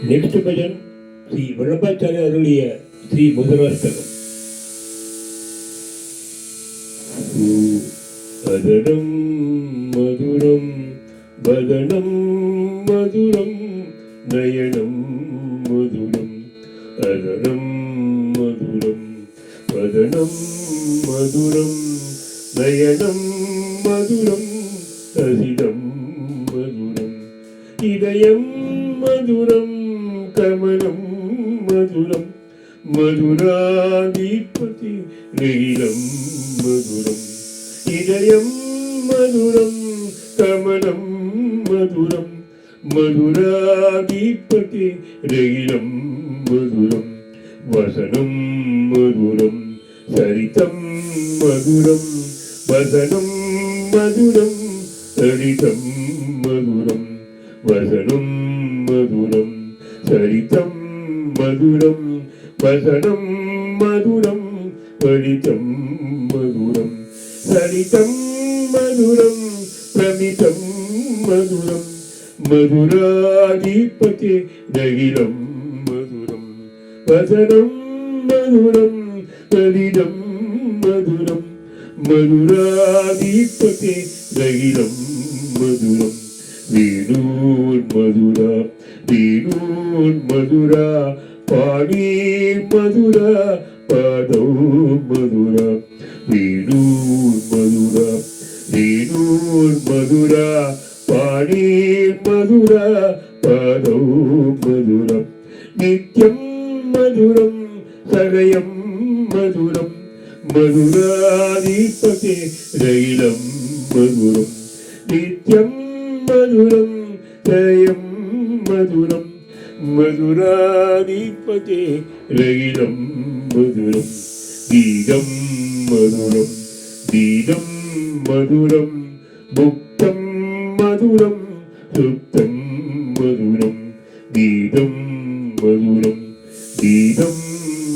Next bhajan Sri வல்லபாச்சாரிய அருளிய ஸ்ரீ மதுராஷ்டகம். அதனம் மதுரம் வதனம் மதுரம் நயனம் மதுரம் அதனம் மதுரம் வதனம் மதுரம் நயனம் மதுரம் ரசிதம் மதுரம் இதயம் மதுரம் கமலம் மதுரம் மதுராதிபதி ரயிலம் மதுரம் இதயம் மதுரம் கமலம் மதுரம் மதுராதிபதி ரயிலம் மதுரம் வசனம் மதுரம் சரிதம் மதுரம் வசனம் மதுரம் சரிதம் மதுரம் வசனம் மதுரம் சரிதம் மதுரம் வசனம் மதுரம் சரிதம் மதுரம் சரிதம் மதுரம் பிரமிதம் மதுரம் மதுராதிபதி ரயிலம் மதுரம் வசனம் மதுரம் சரிதம் மதுரம் மதுராதிபதி ரயிலம் மதுரம் வேணூர் மதுரா வேணூர் மதுரா பாணீர் மதுரா பாதோ மதுரா வேணூர் மதுரா வேணூர் மதுரா பாணீர் மதுரா பாதோ மதுரம் நித்யம் மதுரம் சகயம் மதுரம் மதுராதிபதி ரயிலம் மதுரம் நித்யம் மதுரம் சகயம் மதுரம் மதுராதிபதி ரயிலம் மதுரம் கீதம் மதுரம் கீதம் மதுரம் முக்தம் மதுரம் சுத்தம் மதுரம் கீதம் மதுரம் கீதம்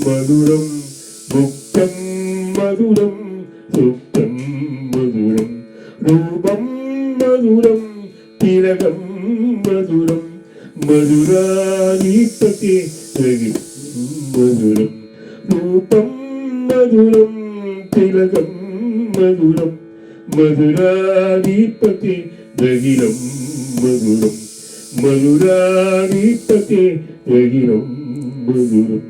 மதுரம் முக்தம் மதுரம் சுத்தம் மதுரம் ரூபம் மதுரம் திலகம் மதுரம் மதுராதிபதி ரயிலம் மதுரம் ரூபம் மதுரம் திலகம் மதுரம் மதுராதிபதி ரயிலம் மதுரம் மதுராதிபதி ரயிலம் மதுரம்.